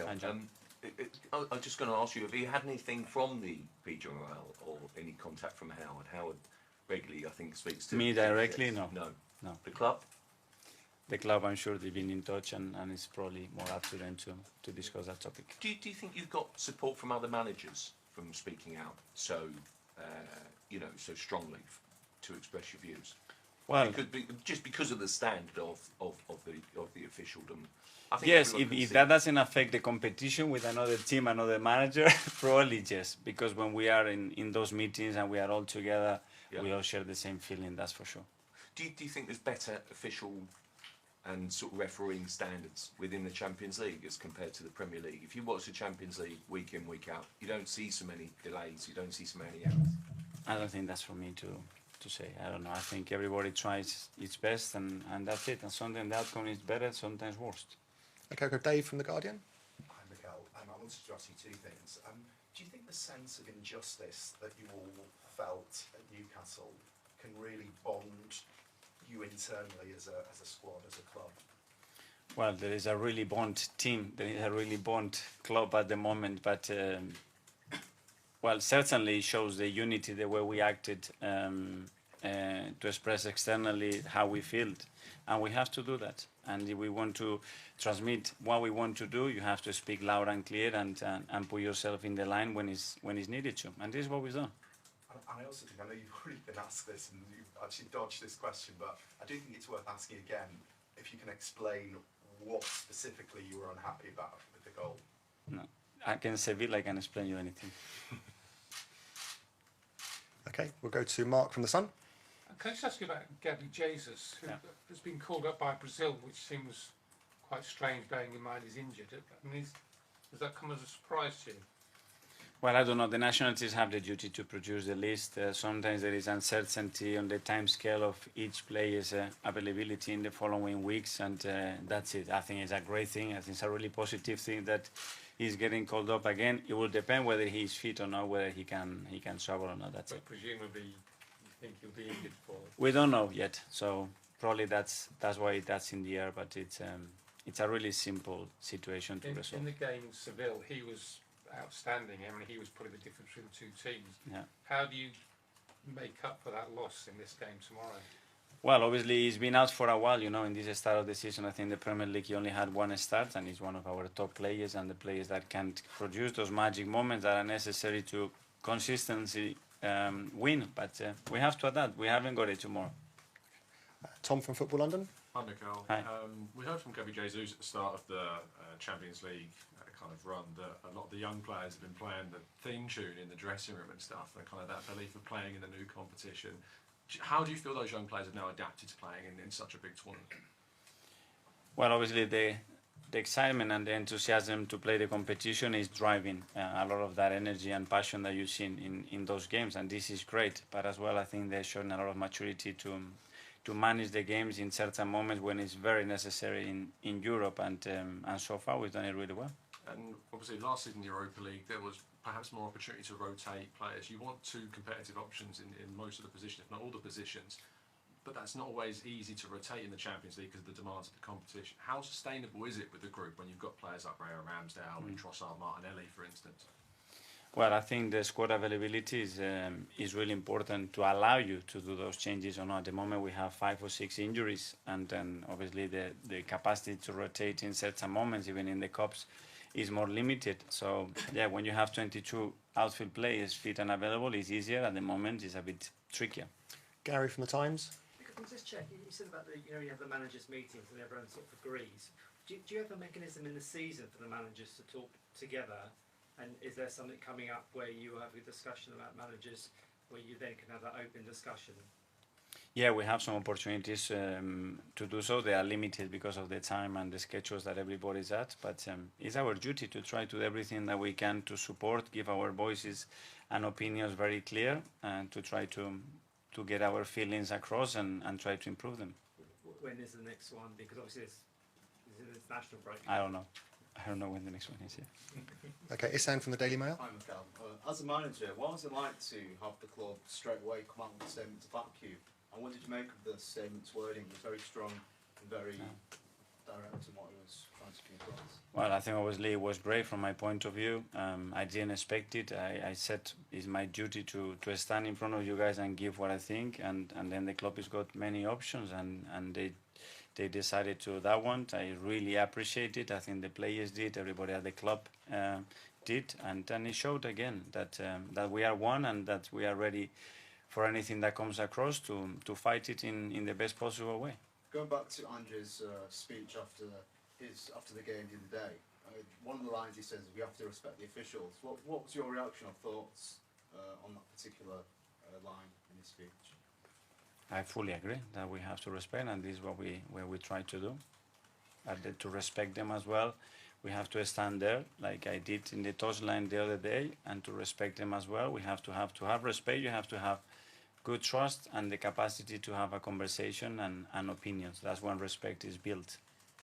Mikel. John. I'm just going to ask you, have you had anything from the PGMOL or any contact from Howard? Howard regularly, I think, speaks to... Me directly? No. No. No. The club? The club, I'm sure they've been in touch, and it's probably more up to them to discuss that topic. Do you think you've got support from other managers from speaking out so, so strongly to express your views? Well, it could be just because of the standard of the officialdom. I think yes, if that doesn't affect the competition with another team, another manager, probably yes. Because when we are in those meetings and we are all together, we all share the same feeling. That's for sure. Do you think there's better official and sort of refereeing standards within the Champions League as compared to the Premier League? If you watch the Champions League week in, week out, you don't see so many delays, you don't see so many errors. I don't think that's for me to say. I don't know. I think everybody tries its best, and that's it. And sometimes the outcome is better, sometimes worse. Okay, go Dave from The Guardian. Hi, Mikel. I wanted to ask you two things. Do you think the sense of injustice that you all felt at Newcastle can really bond you internally as a squad, as a club? Well, there is a really bond team. There is a really bond club at the moment, but well, certainly it shows the unity, the way we acted to express externally how we feel, and we have to do that. And if we want to transmit what we want to do, you have to speak loud and clear and put yourself in the line when it's needed to. And this is what we've done. I also think, I know you've already been asked this and you've actually dodged this question, but I do think it's worth asking again if you can explain what specifically you were unhappy about with the goal. No, I can say it like I can explain you anything. Okay, we'll go to Mark from The Sun. Can I just ask you about Gabby Jesus, who has been called up by Brazil, which seems quite strange, bearing in mind he's injured. I mean, does that come as a surprise to you? Well, I don't know. The national teams have the duty to produce the list. Sometimes there is uncertainty on the time scale of each player's availability in the following weeks, and that's it. I think it's a great thing. I think it's a really positive thing that he's getting called up again. It will depend whether he's fit or not, whether he can travel or not. That's it. Presumably, you think he'll be injured for? We don't know yet, so probably that's why that's in the air. But it's a really simple situation to resolve. In the game in Seville, he was outstanding. I mean, he was probably the difference between the two teams. Yeah. How do you make up for that loss in this game tomorrow? Well, obviously he's been out for a while. In this start of the season, I think the Premier League he only had one start, and he's one of our top players and the players that can produce those magic moments that are necessary to consistency win. But we have to adapt. We haven't got it tomorrow. Tom from Football London. Hi, Mikel. Hi. We heard from Gabby Jesus at the start of the Champions League kind of run that a lot of the young players have been playing the theme tune in the dressing room and stuff, and kind of that belief of playing in the new competition. How do you feel those young players have now adapted to playing in such a big tournament? Well, obviously the excitement and the enthusiasm to play the competition is driving a lot of that energy and passion that you see in those games, and this is great. But as well, I think they're showing a lot of maturity to manage the games in certain moments when it's very necessary in Europe, and so far we've done it really well. And obviously last season in the Europa League there was perhaps more opportunity to rotate players. You want two competitive options in most of the positions, if not all the positions, but that's not always easy to rotate in the Champions League because of the demands of the competition. How sustainable is it with the group when you've got players like Ray Ramsdale and Trossard, Martinelli, for instance? Well, I think the squad availability is really important to allow you to do those changes or not. At the moment we have 5 or 6 injuries, and then obviously the capacity to rotate in certain moments, even in the cups, is more limited. So yeah, when you have 22 outfield players fit and available, it's easier. At the moment it's a bit trickier. Gary from The Times. Can I just check, you said about you have the managers meetings and everyone sort of agrees. Do you have a mechanism in the season for the managers to talk together, and is there something coming up where you have a discussion about managers where you then can have that open discussion? Yeah, we have some opportunities to do so. They are limited because of the time and the schedules that everybody's at, but it's our duty to try to do everything that we can to support, give our voices and opinions very clear, and to try to get our feelings across and try to improve them. When is the next one? Because obviously it's an international break. I don't know when the next one is. Yeah. Okay, Isan from the Daily Mail. Hi, Mikel. As a manager, what was it like to have the club straight away come out with a statement to back you? And what did you make of the statement's wording? It was very strong and very direct in what it was trying trying to come across? Well, I think obviously it was great from my point of view. I didn't expect it. I said it's my duty to stand in front of you guys and give what I think, and then the club has got many options, and they decided to that one. I really appreciate it. I think the players did, everybody at the club did, and then it showed again that that we are one and that we are ready for anything that comes across to fight it in the best possible way. Going back to Andrew's speech after the game the other day, one of the lines he says is we have to respect the officials. What was your reaction or thoughts on that particular line in his speech? I fully agree that we have to respect, and this is what we try to do. And to respect them as well, we have to stand there like I did in the touchline the other day, and to respect them as well. We have to have respect. You have to have good trust and the capacity to have a conversation and opinions. That's when respect is built.